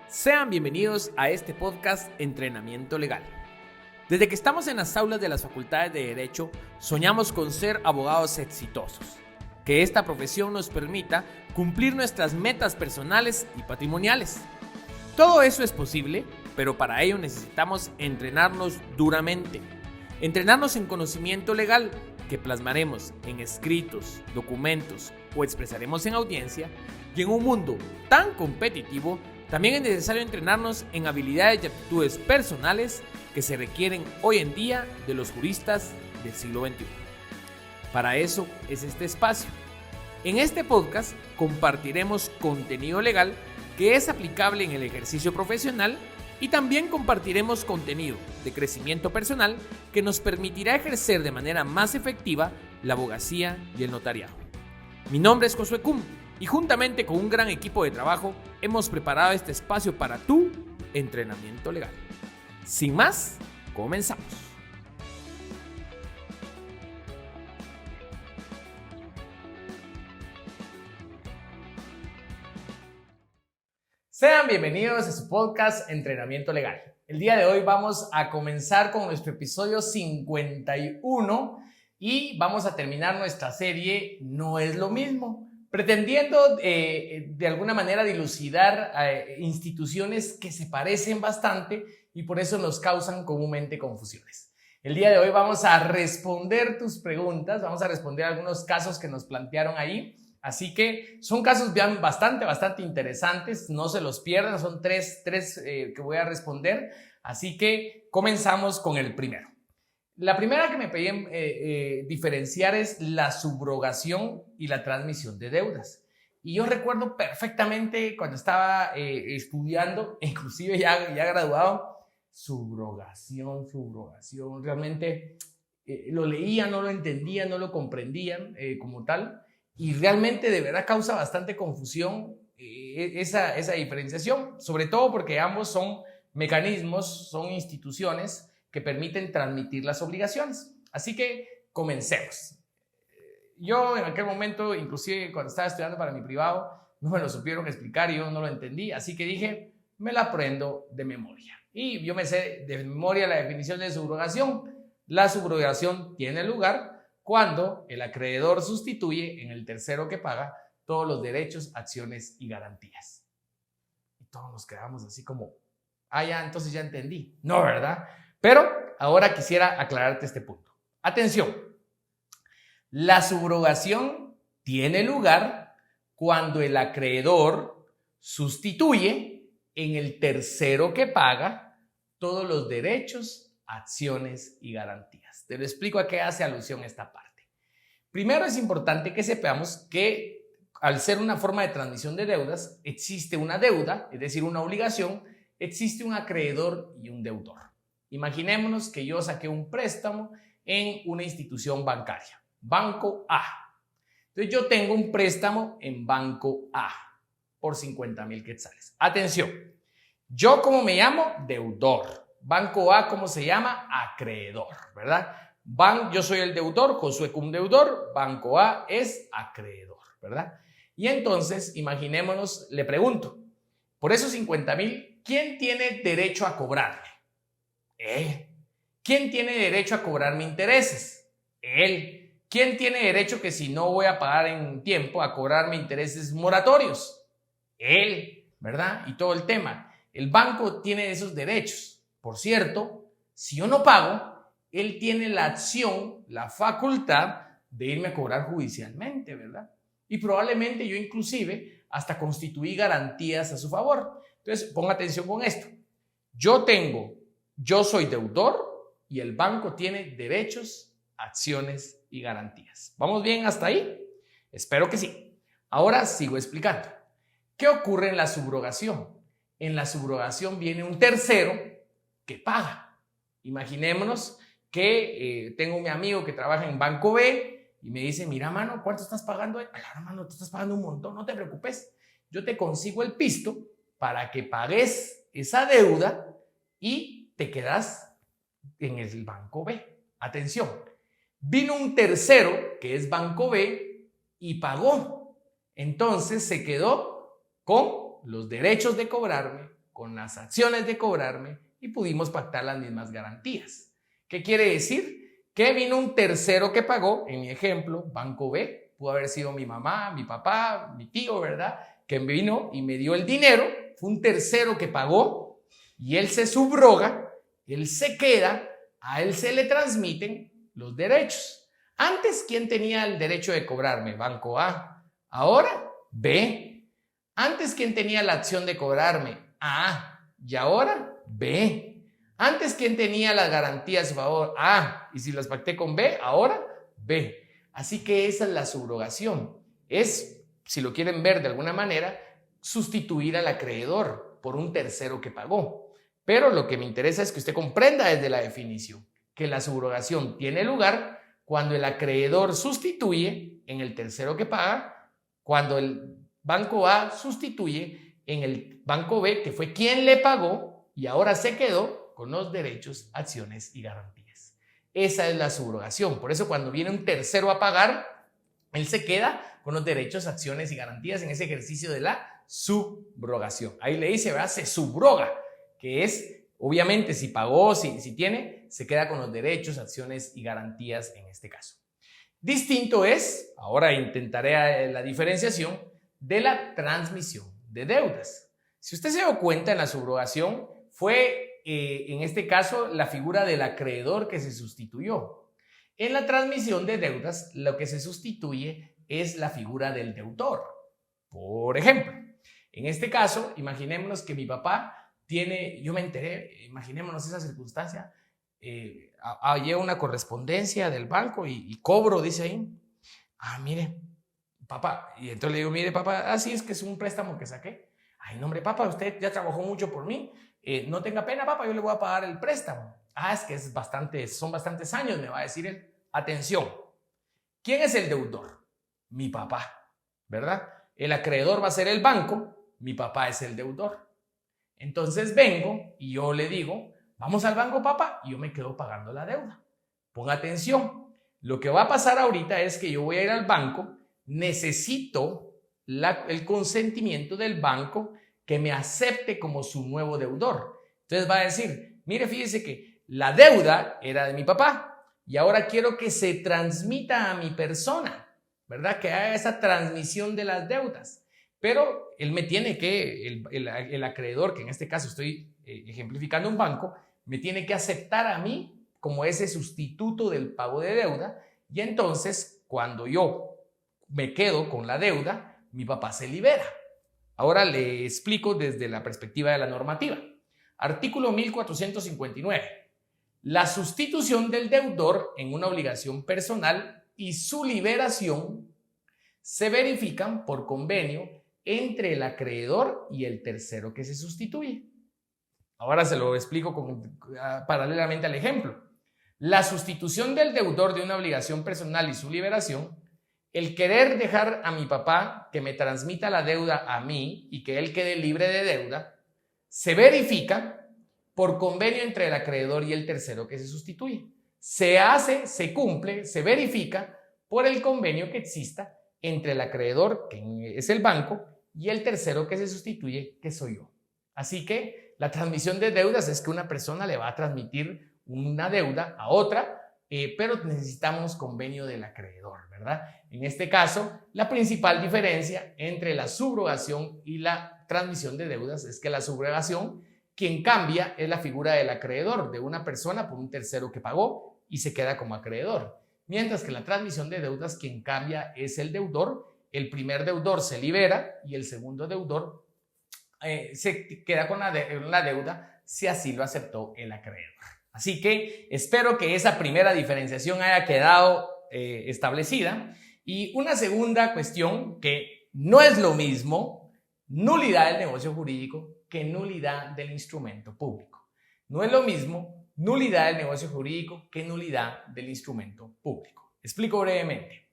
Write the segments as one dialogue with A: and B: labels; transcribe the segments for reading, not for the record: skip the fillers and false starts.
A: Sean bienvenidos a este podcast Entrenamiento Legal. Desde que estamos en las aulas de las facultades de Derecho, soñamos con ser abogados exitosos. Que esta profesión nos permita cumplir nuestras metas personales y patrimoniales. Todo eso es posible, pero para ello necesitamos entrenarnos duramente. Entrenarnos en conocimiento legal, que plasmaremos en escritos, documentos o expresaremos en audiencia. Y en un mundo tan competitivo, también es necesario entrenarnos en habilidades y aptitudes personales que se requieren hoy en día de los juristas del siglo XXI. Para eso es este espacio. En este podcast compartiremos contenido legal que es aplicable en el ejercicio profesional y también compartiremos contenido de crecimiento personal que nos permitirá ejercer de manera más efectiva la abogacía y el notariado. Mi nombre es Josué Cum y juntamente con un gran equipo de trabajo hemos preparado este espacio para tu entrenamiento legal. Sin más, comenzamos. Sean bienvenidos a su podcast Entrenamiento Legal. El día de hoy vamos a comenzar con nuestro episodio 51 y vamos a terminar nuestra serie No es lo mismo, pretendiendo de alguna manera dilucidar instituciones que se parecen bastante y por eso nos causan comúnmente confusiones. El día de hoy vamos a responder tus preguntas, vamos a responder algunos casos que nos plantearon ahí. Así que son casos bastante interesantes, no se los pierdan, son tres que voy a responder. Así que comenzamos con el primero. La primera que me pedían diferenciar es la subrogación y la transmisión de deudas. Y yo recuerdo perfectamente cuando estaba estudiando, inclusive ya graduado, subrogación, realmente lo leía, no lo entendía, no lo comprendía como tal. Y realmente de verdad causa bastante confusión esa diferenciación, sobre todo porque ambos son mecanismos, son instituciones que permiten transmitir las obligaciones. Así que comencemos. Yo en aquel momento, inclusive cuando estaba estudiando para mi privado, no me lo supieron explicar y yo no lo entendí, así que dije, me la aprendo de memoria. Y yo me sé de memoria la definición de subrogación. La subrogación tiene lugar cuando el acreedor sustituye en el tercero que paga todos los derechos, acciones y garantías. Y todos nos quedamos así como, ya, entonces ya entendí. No, ¿verdad? Pero ahora quisiera aclararte este punto. Atención, la subrogación tiene lugar cuando el acreedor sustituye en el tercero que paga todos los derechos, acciones y garantías. Te lo explico a qué hace alusión esta parte. Primero es importante que sepamos que al ser una forma de transmisión de deudas, existe una deuda, es decir, una obligación, existe un acreedor y un deudor. Imaginémonos que yo saqué un préstamo en una institución bancaria, Banco A. Entonces yo tengo un préstamo en Banco A por 50,000 quetzales. Atención, yo ¿cómo me llamo? Deudor. Banco A, ¿cómo se llama? Acreedor, ¿verdad? Yo soy el deudor, Josué Cum deudor, Banco A es acreedor, ¿verdad? Y entonces, imaginémonos, le pregunto, por esos 50,000, ¿quién tiene derecho a cobrarme? Él. ¿Quién tiene derecho a cobrarme intereses? Él. ¿Quién tiene derecho que si no voy a pagar en tiempo a cobrarme intereses moratorios? Él, ¿verdad? Y todo el tema. El banco tiene esos derechos. Por cierto, si yo no pago, él tiene la acción, la facultad de irme a cobrar judicialmente, ¿verdad? Y probablemente yo inclusive hasta constituí garantías a su favor. Entonces, ponga atención con esto. Yo soy deudor y el banco tiene derechos, acciones y garantías. ¿Vamos bien hasta ahí? Espero que sí. Ahora sigo explicando. ¿Qué ocurre en la subrogación? En la subrogación viene un tercero que paga. Imaginémonos que tengo mi amigo que trabaja en Banco B y me dice, mira, mano, ¿cuánto estás pagando? Mano, tú estás pagando un montón, no te preocupes. Yo te consigo el pisto para que pagues esa deuda y te quedas en el Banco B. Atención, vino un tercero que es Banco B y pagó. Entonces se quedó con los derechos de cobrarme, con las acciones de cobrarme y pudimos pactar las mismas garantías. ¿Qué quiere decir? Que vino un tercero que pagó, en mi ejemplo, Banco B, pudo haber sido mi mamá, mi papá, mi tío, ¿verdad? Que vino y me dio el dinero, fue un tercero que pagó y él se subroga, él se queda, a él se le transmiten los derechos. Antes, ¿quién tenía el derecho de cobrarme? Banco A. Ahora, B. Antes, ¿quién tenía la acción de cobrarme? A. Y ahora, B. Antes, ¿quién tenía las garantías a su favor? A. Y si las pacté con B, ahora, B. Así que esa es la subrogación. Es, si lo quieren ver de alguna manera, sustituir al acreedor por un tercero que pagó. Pero lo que me interesa es que usted comprenda desde la definición que la subrogación tiene lugar cuando el acreedor sustituye en el tercero que paga, cuando el Banco A sustituye en el Banco B, que fue quien le pagó y ahora se quedó con los derechos, acciones y garantías. Esa es la subrogación. Por eso cuando viene un tercero a pagar, él se queda con los derechos, acciones y garantías en ese ejercicio de la subrogación. Ahí le dice, ¿verdad? Se subroga, que es, obviamente, si pagó, si tiene, se queda con los derechos, acciones y garantías en este caso. Distinto es, ahora intentaré la diferenciación, de la transmisión de deudas. Si usted se dio cuenta, en la subrogación fue, en este caso, la figura del acreedor que se sustituyó. En la transmisión de deudas, lo que se sustituye es la figura del deudor. Por ejemplo, en este caso, imaginémonos que mi papá tiene, yo me enteré, imaginémonos esa circunstancia, llevo una correspondencia del banco y cobro, dice ahí. Mire, papá, y entonces le digo, mire, papá, sí, es que es un préstamo que saqué. Ay, no, hombre, papá, usted ya trabajó mucho por mí. No tenga pena, papá, yo le voy a pagar el préstamo. Es que son bastantes años, me va a decir él. Atención, ¿quién es el deudor? Mi papá, ¿verdad? El acreedor va a ser el banco, mi papá es el deudor. Entonces vengo y yo le digo, vamos al banco, papá, y yo me quedo pagando la deuda. Ponga atención, lo que va a pasar ahorita es que yo voy a ir al banco, necesito el consentimiento del banco que me acepte como su nuevo deudor. Entonces va a decir, mire, fíjese que la deuda era de mi papá y ahora quiero que se transmita a mi persona, ¿verdad? Que haga esa transmisión de las deudas. Pero él me tiene que, el acreedor, que en este caso estoy ejemplificando un banco, me tiene que aceptar a mí como ese sustituto del pago de deuda y entonces cuando yo me quedo con la deuda, mi papá se libera. Ahora le explico desde la perspectiva de la normativa. Artículo 1459. La sustitución del deudor en una obligación personal y su liberación se verifican por convenio entre el acreedor y el tercero que se sustituye. Ahora se lo explico paralelamente al ejemplo. La sustitución del deudor de una obligación personal y su liberación, el querer dejar a mi papá que me transmita la deuda a mí y que él quede libre de deuda, se verifica por convenio entre el acreedor y el tercero que se sustituye. Se cumple, se verifica por el convenio que exista entre el acreedor, que es el banco, y el tercero que se sustituye, que soy yo. Así que la transmisión de deudas es que una persona le va a transmitir una deuda a otra, pero necesitamos convenio del acreedor, ¿verdad? En este caso, la principal diferencia entre la subrogación y la transmisión de deudas es que la subrogación, quien cambia es la figura del acreedor, de una persona por un tercero que pagó y se queda como acreedor. Mientras que la transmisión de deudas, quien cambia es el deudor. El primer deudor se libera y el segundo deudor se queda con la deuda si así lo aceptó el acreedor. Así que espero que esa primera diferenciación haya quedado establecida. Y una segunda cuestión que no es lo mismo, nulidad del negocio jurídico que nulidad del instrumento público. No es lo mismo nulidad del negocio jurídico que nulidad del instrumento público. Explico brevemente.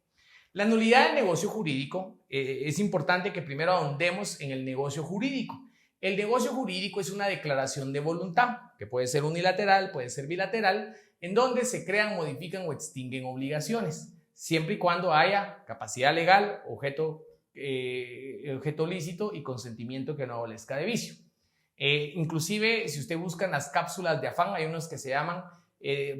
A: La nulidad del negocio jurídico, es importante que primero ahondemos en el negocio jurídico. El negocio jurídico es una declaración de voluntad, que puede ser unilateral, puede ser bilateral, en donde se crean, modifican o extinguen obligaciones, siempre y cuando haya capacidad legal, objeto lícito y consentimiento que no adolezca de vicio. Inclusive, si usted busca en las cápsulas de Afán, hay unos que se llaman,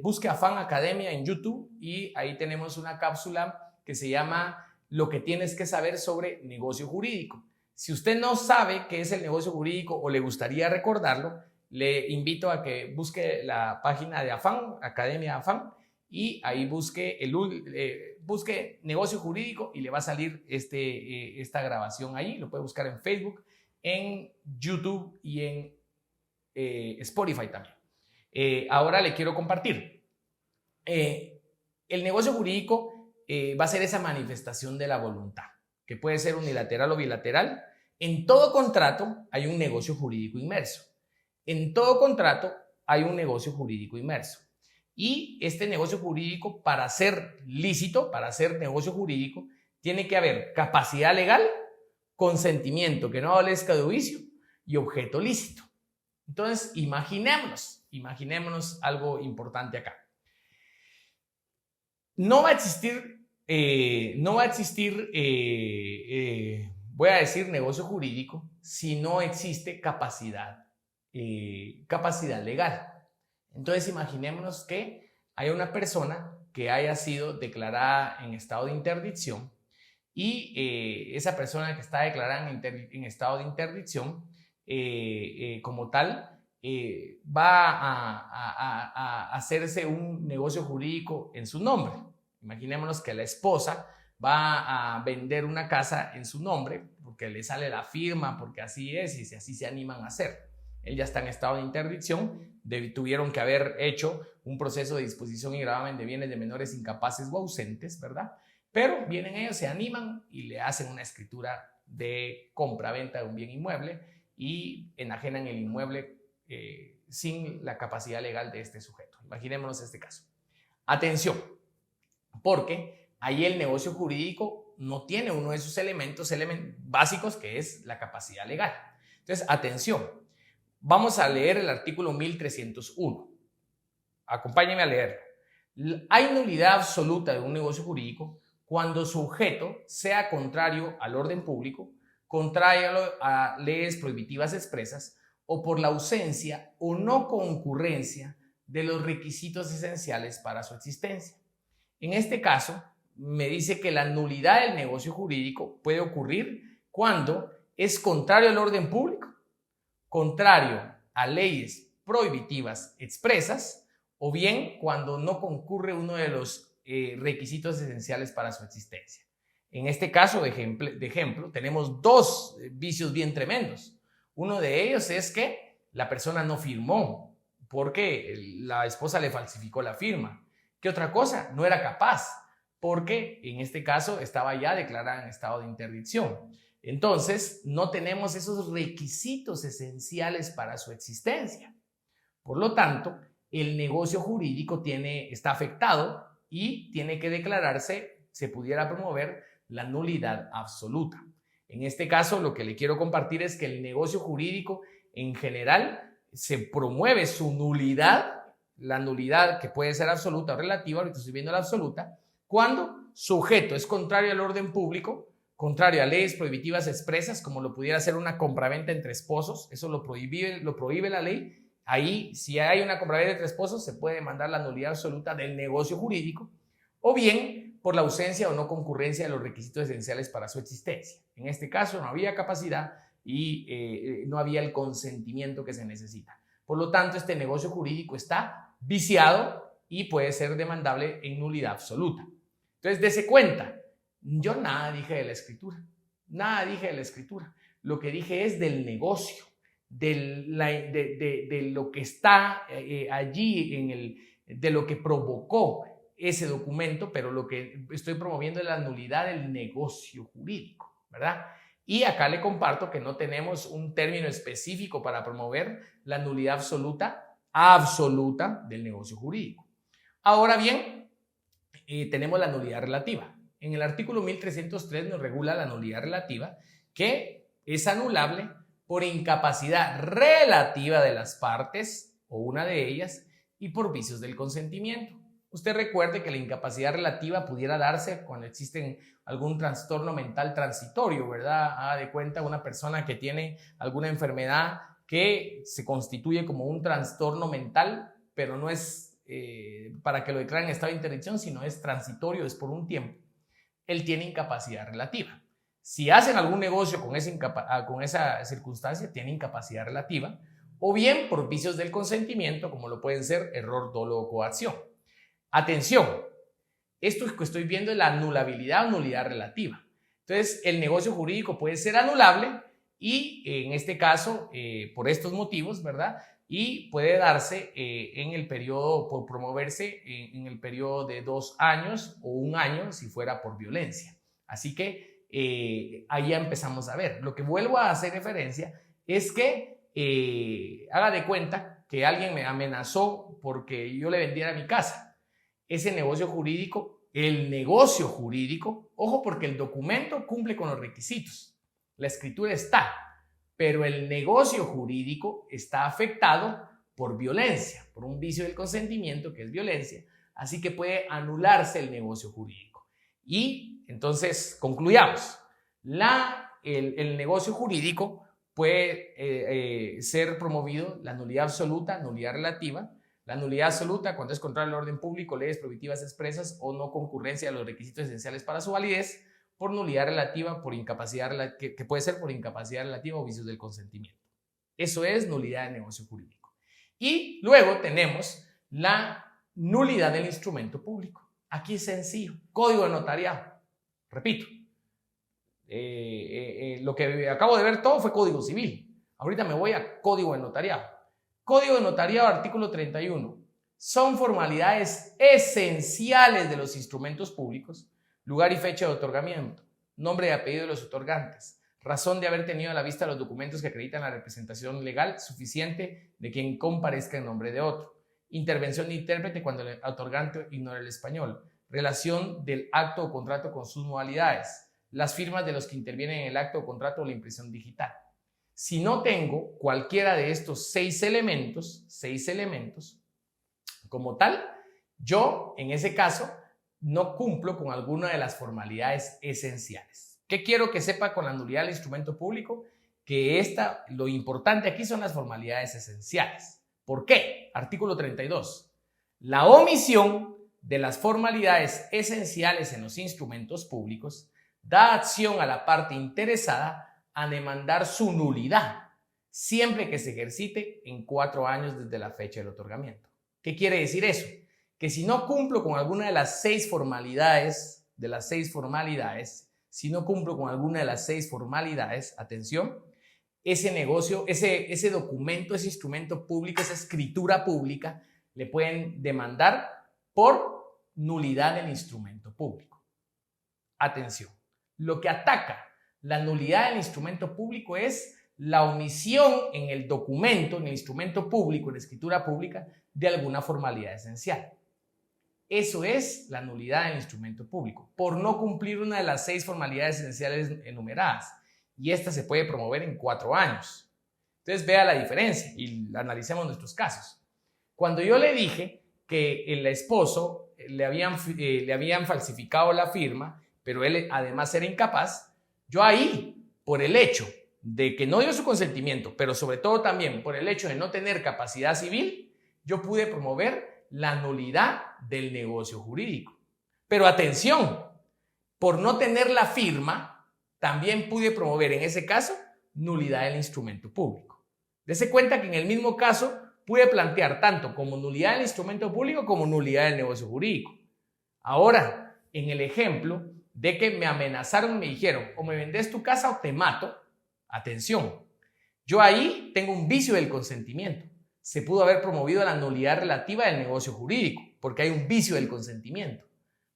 A: busque Afán Academia en YouTube y ahí tenemos una cápsula que se llama Lo que tienes que saber sobre negocio jurídico. Si usted no sabe qué es el negocio jurídico o le gustaría recordarlo, le invito a que busque la página de Afán, Academia Afán, y ahí busque, busque negocio jurídico y le va a salir esta grabación ahí. Lo puede buscar en Facebook, en YouTube y en Spotify también. Ahora le quiero compartir. El negocio jurídico va a ser esa manifestación de la voluntad, que puede ser unilateral o bilateral. En todo contrato hay un negocio jurídico inmerso. En todo contrato hay un negocio jurídico inmerso. Y este negocio jurídico, para ser lícito, para ser negocio jurídico, tiene que haber capacidad legal, consentimiento que no adolezca de vicio y objeto lícito. Entonces, imaginémonos algo importante acá. No va a existir, voy a decir negocio jurídico si no existe capacidad legal. Entonces, imaginémonos que hay una persona que haya sido declarada en estado de interdicción y esa persona que está declarada en estado de interdicción, como tal, va a hacerse un negocio jurídico en su nombre. Imaginémonos que la esposa va a vender una casa en su nombre porque le sale la firma, porque así es y así se animan a hacer. Él ya está en estado de interdicción, tuvieron que haber hecho un proceso de disposición y gravamen de bienes de menores incapaces o ausentes, ¿verdad? Pero vienen ellos, se animan y le hacen una escritura de compra-venta de un bien inmueble y enajenan el inmueble sin la capacidad legal de este sujeto. Imaginémonos este caso. Atención, porque ahí el negocio jurídico no tiene uno de sus elementos básicos, que es la capacidad legal. Entonces, atención, vamos a leer el artículo 1301. Acompáñenme a leerlo. Hay nulidad absoluta de un negocio jurídico cuando su objeto sea contrario al orden público, contrario a leyes prohibitivas expresas o por la ausencia o no concurrencia de los requisitos esenciales para su existencia. En este caso, me dice que la nulidad del negocio jurídico puede ocurrir cuando es contrario al orden público, contrario a leyes prohibitivas expresas, o bien cuando no concurre uno de los requisitos esenciales para su existencia. En este caso, de ejemplo, tenemos dos vicios bien tremendos. Uno de ellos es que la persona no firmó porque la esposa le falsificó la firma. ¿Qué otra cosa? No era capaz porque en este caso estaba ya declarada en estado de interdicción. Entonces, no tenemos esos requisitos esenciales para su existencia. Por lo tanto, el negocio jurídico está afectado y tiene que declararse, se pudiera promover la nulidad absoluta. En este caso, lo que le quiero compartir es que el negocio jurídico en general se promueve su nulidad, la nulidad que puede ser absoluta o relativa, ahorita estoy viendo la absoluta, cuando su objeto es contrario al orden público, contrario a leyes prohibitivas expresas, como lo pudiera ser una compraventa entre esposos, eso lo prohíbe la ley. Ahí, si hay una compraventa entre esposos, se puede demandar la nulidad absoluta del negocio jurídico, o bien por la ausencia o no concurrencia de los requisitos esenciales para su existencia. En este caso no había capacidad y no había el consentimiento que se necesita. Por lo tanto, este negocio jurídico está viciado y puede ser demandable en nulidad absoluta. Entonces, dése cuenta, yo nada dije de la escritura, Lo que dije es del negocio, de lo que está allí, de lo que provocó ese documento, pero lo que estoy promoviendo es la nulidad del negocio jurídico, ¿verdad? Y acá le comparto que no tenemos un término específico para promover la nulidad absoluta del negocio jurídico. Ahora bien, tenemos la nulidad relativa. En el artículo 1303 nos regula la nulidad relativa, que es anulable por incapacidad relativa de las partes o una de ellas y por vicios del consentimiento. Usted recuerde que la incapacidad relativa pudiera darse cuando existe algún trastorno mental transitorio, ¿verdad? Haga de cuenta una persona que tiene alguna enfermedad que se constituye como un trastorno mental, pero no es para que lo declaren en estado de interdicción, sino es transitorio, es por un tiempo. Él tiene incapacidad relativa. Si hacen algún negocio con esa circunstancia, tiene incapacidad relativa, o bien por vicios del consentimiento, como lo pueden ser error, dolo o coacción. Atención, esto que estoy viendo es la anulabilidad o nulidad relativa. Entonces, el negocio jurídico puede ser anulable y en este caso, por estos motivos, ¿verdad? Y puede darse en el periodo, por promoverse en el periodo de 2 años o 1 año si fuera por violencia. Así que ahí ya empezamos a ver. Lo que vuelvo a hacer referencia es que haga de cuenta que alguien me amenazó porque yo le vendiera mi casa. Ese negocio jurídico, el negocio jurídico, ojo, porque el documento cumple con los requisitos, la escritura está, pero el negocio jurídico está afectado por violencia, por un vicio del consentimiento que es violencia, así que puede anularse el negocio jurídico. Y entonces concluyamos, el negocio jurídico puede ser promovido, la nulidad absoluta, nulidad relativa. La nulidad absoluta cuando es contrario al orden público, leyes prohibitivas expresas o no concurrencia de los requisitos esenciales para su validez, por nulidad relativa, por incapacidad, que puede ser por incapacidad relativa o vicios del consentimiento. Eso es nulidad de negocio jurídico. Y luego tenemos la nulidad del instrumento público. Aquí es sencillo, código de notariado. Repito, lo que acabo de ver todo fue código civil. Ahorita me voy a código de notariado. Código de notariado, artículo 31. Son formalidades esenciales de los instrumentos públicos, lugar y fecha de otorgamiento, nombre y apellido de los otorgantes, razón de haber tenido a la vista los documentos que acreditan la representación legal suficiente de quien comparezca en nombre de otro, intervención de intérprete cuando el otorgante ignora el español, relación del acto o contrato con sus modalidades, las firmas de los que intervienen en el acto o contrato o la impresión digital. Si no tengo cualquiera de estos 6 elementos, como tal, yo en ese caso no cumplo con alguna de las formalidades esenciales. ¿Qué quiero que sepa con la nulidad del instrumento público? Que lo importante aquí son las formalidades esenciales. ¿Por qué? Artículo 32. La omisión de las formalidades esenciales en los instrumentos públicos da acción a la parte interesada a demandar su nulidad, siempre que se ejercite en 4 años desde la fecha del otorgamiento. ¿Qué quiere decir eso? Que si no cumplo con alguna de las 6 formalidades, atención, ese negocio, ese documento, ese instrumento público, esa escritura pública, le pueden demandar por nulidad del instrumento público. Atención, lo que ataca la nulidad del instrumento público es la omisión en el documento, en el instrumento público, en la escritura pública, de alguna formalidad esencial. Eso es la nulidad del instrumento público, por no cumplir una de las 6 formalidades esenciales enumeradas. Y esta se puede promover en 4 años. Entonces vea la diferencia y analicemos nuestros casos. Cuando yo le dije que el esposo le habían falsificado la firma, pero él además era incapaz, yo ahí, por el hecho de que no dio su consentimiento, pero sobre todo también por el hecho de no tener capacidad civil, yo pude promover la nulidad del negocio jurídico. Pero atención, por no tener la firma, también pude promover en ese caso nulidad del instrumento público. Dese cuenta que en el mismo caso pude plantear tanto como nulidad del instrumento público como nulidad del negocio jurídico. Ahora, en el ejemplo de que me amenazaron, me dijeron, o me vendes tu casa o te mato, atención, yo ahí tengo un vicio del consentimiento. Se pudo haber promovido la nulidad relativa del negocio jurídico, porque hay un vicio del consentimiento.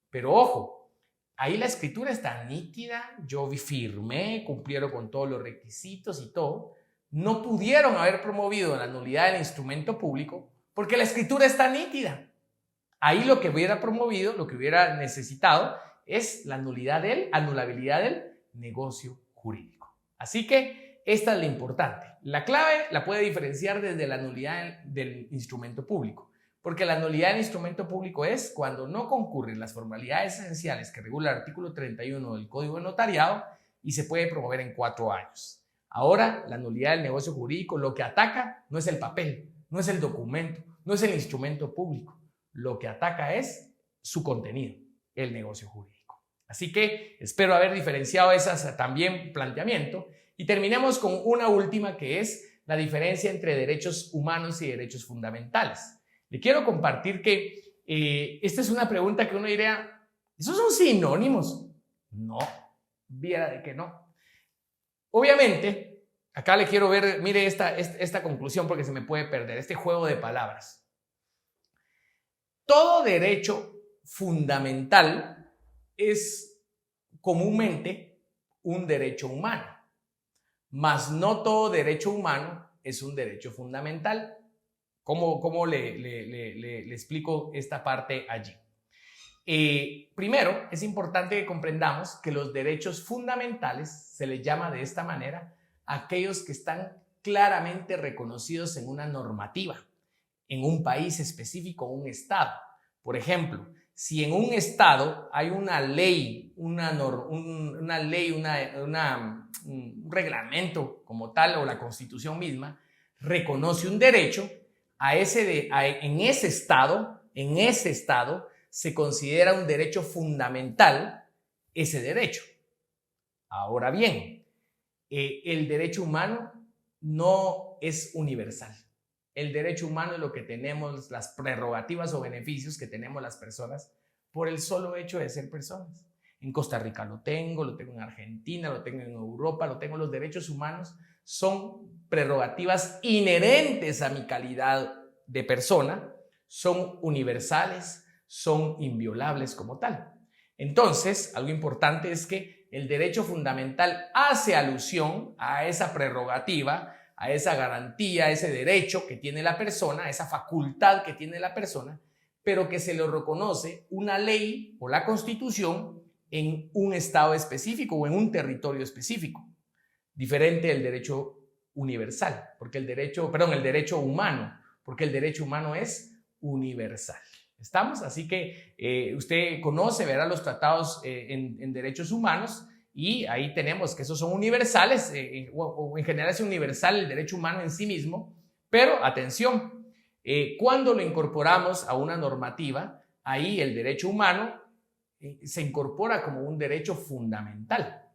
A: Pero ojo, ahí la escritura está nítida, yo firmé, cumplieron con todos los requisitos y todo. No pudieron haber promovido la nulidad del instrumento público porque la escritura está nítida. Ahí lo que hubiera promovido, lo que hubiera necesitado es la anulabilidad del negocio jurídico. Así que esta es la importante. La clave la puede diferenciar desde la nulidad del instrumento público, porque la nulidad del instrumento público es cuando no concurren las formalidades esenciales que regula el artículo 31 del Código de Notariado y se puede promover en 4 años. Ahora, la nulidad del negocio jurídico lo que ataca no es el papel, no es el documento, no es el instrumento público. Lo que ataca es su contenido, el negocio jurídico. Así que espero haber diferenciado esas también planteamiento y terminemos con una última que es la diferencia entre derechos humanos y derechos fundamentales. Le quiero compartir que esta es una pregunta que uno diría, ¿esos son sinónimos? No, viera de que no. Obviamente, acá le quiero ver, mire esta conclusión porque se me puede perder, este juego de palabras. Todo derecho fundamental es comúnmente un derecho humano, mas no todo derecho humano es un derecho fundamental. ¿Cómo le explico esta parte allí? Primero, es importante que comprendamos que los derechos fundamentales se les llama de esta manera a aquellos que están claramente reconocidos en una normativa, en un país específico, un estado. Por ejemplo, si en un estado hay una ley, un reglamento como tal o la Constitución misma, reconoce un derecho, en ese estado se considera un derecho fundamental ese derecho. Ahora bien, el derecho humano no es universal. El derecho humano es lo que tenemos, las prerrogativas o beneficios que tenemos las personas por el solo hecho de ser personas. En Costa Rica lo tengo en Argentina, lo tengo en Europa, lo tengo. Los derechos humanos son prerrogativas inherentes a mi calidad de persona, son universales, son inviolables como tal. Entonces, algo importante es que el derecho fundamental hace alusión a esa prerrogativa, a esa garantía, a ese derecho que tiene la persona, a esa facultad que tiene la persona, pero que se le reconoce una ley o la Constitución en un estado específico o en un territorio específico, diferente del derecho universal, el derecho humano, porque el derecho humano es universal. ¿Estamos? Así que usted conoce, verá los tratados en derechos humanos y ahí tenemos que esos son universales, o en general es universal el derecho humano en sí mismo, pero atención, cuando lo incorporamos a una normativa, ahí el derecho humano se incorpora como un derecho fundamental.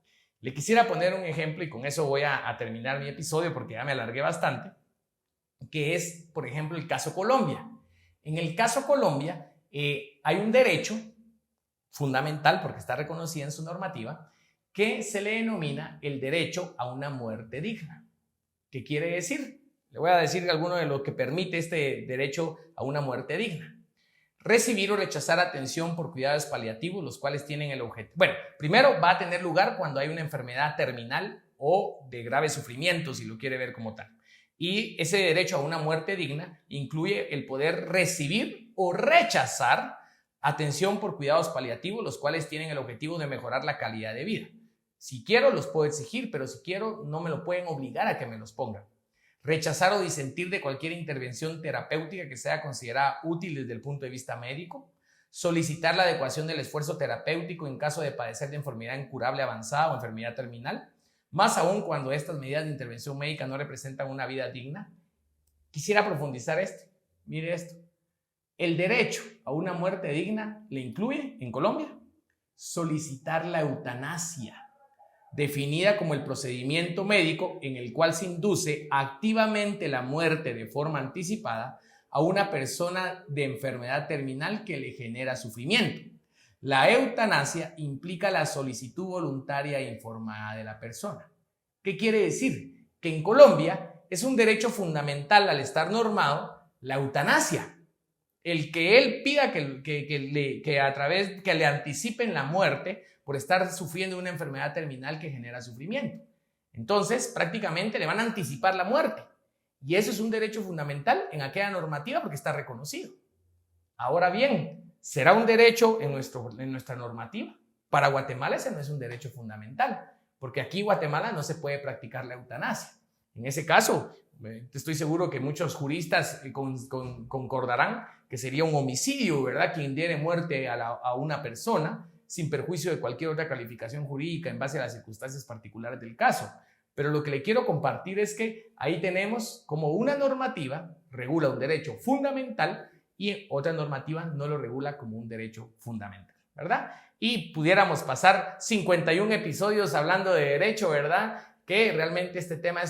A: Le quisiera poner un ejemplo y con eso voy a terminar mi episodio porque ya me alargué bastante, que es, por ejemplo, el caso Colombia. En el caso Colombia hay un derecho fundamental, porque está reconocido en su normativa, que se le denomina el derecho a una muerte digna. ¿Qué quiere decir? Le voy a decir alguno de lo que permite este derecho a una muerte digna. Recibir o rechazar atención por cuidados paliativos, los cuales tienen el objeto. Bueno, primero va a tener lugar cuando hay una enfermedad terminal o de grave sufrimiento, si lo quiere ver como tal. Y ese derecho a una muerte digna incluye el poder recibir o rechazar atención por cuidados paliativos, los cuales tienen el objetivo de mejorar la calidad de vida. Si quiero, los puedo exigir, pero si quiero, no me lo pueden obligar a que me los pongan. Rechazar o disentir de cualquier intervención terapéutica que sea considerada útil desde el punto de vista médico. Solicitar la adecuación del esfuerzo terapéutico en caso de padecer de enfermedad incurable avanzada o enfermedad terminal, más aún cuando estas medidas de intervención médica no representan una vida digna. Quisiera profundizar esto. Mire esto. El derecho a una muerte digna le incluye, en Colombia, solicitar la eutanasia, definida como el procedimiento médico en el cual se induce activamente la muerte de forma anticipada a una persona de enfermedad terminal que le genera sufrimiento. La eutanasia implica la solicitud voluntaria e informada de la persona. ¿Qué quiere decir? Que en Colombia es un derecho fundamental al estar normado la eutanasia. El que él pida que le anticipen la muerte por estar sufriendo una enfermedad terminal que genera sufrimiento. Entonces, prácticamente le van a anticipar la muerte. Y eso es un derecho fundamental en aquella normativa porque está reconocido. Ahora bien, ¿será un derecho en nuestra normativa? Para Guatemala ese no es un derecho fundamental, porque aquí en Guatemala no se puede practicar la eutanasia. En ese caso, estoy seguro que muchos juristas concordarán que sería un homicidio, ¿verdad? Quien diere muerte a una persona sin perjuicio de cualquier otra calificación jurídica en base a las circunstancias particulares del caso. pero lo que le quiero compartir es que ahí tenemos como una normativa regula un derecho fundamental y otra normativa no lo regula como un derecho fundamental, ¿verdad? Y pudiéramos pasar 51 episodios hablando de derecho, ¿verdad? Que realmente este tema,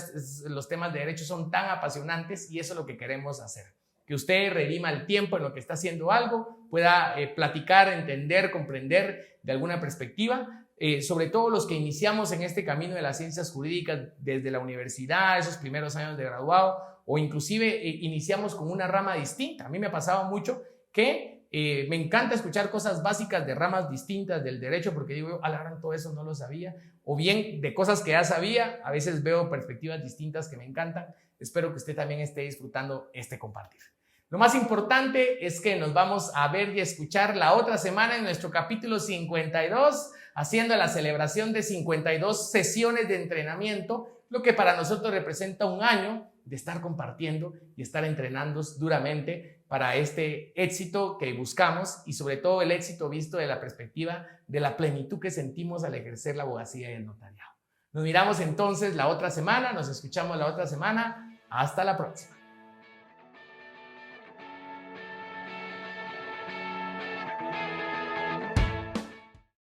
A: los temas de derecho son tan apasionantes y eso es lo que queremos hacer. Que usted redima el tiempo en lo que está haciendo algo, pueda platicar, entender, comprender de alguna perspectiva, sobre todo los que iniciamos en este camino de las ciencias jurídicas desde la universidad, esos primeros años de graduado, o inclusive iniciamos con una rama distinta. A mí me pasaba mucho que me encanta escuchar cosas básicas de ramas distintas del derecho porque digo, a la gran todo eso no lo sabía, o bien de cosas que ya sabía, a veces veo perspectivas distintas que me encantan. Espero que usted también esté disfrutando este compartir. Lo más importante es que nos vamos a ver y escuchar la otra semana en nuestro capítulo 52, haciendo la celebración de 52 sesiones de entrenamiento, lo que para nosotros representa un año de estar compartiendo y estar entrenando duramente para este éxito que buscamos y sobre todo el éxito visto de la perspectiva de la plenitud que sentimos al ejercer la abogacía y el notariado. Nos miramos entonces la otra semana, nos escuchamos la otra semana. Hasta la próxima.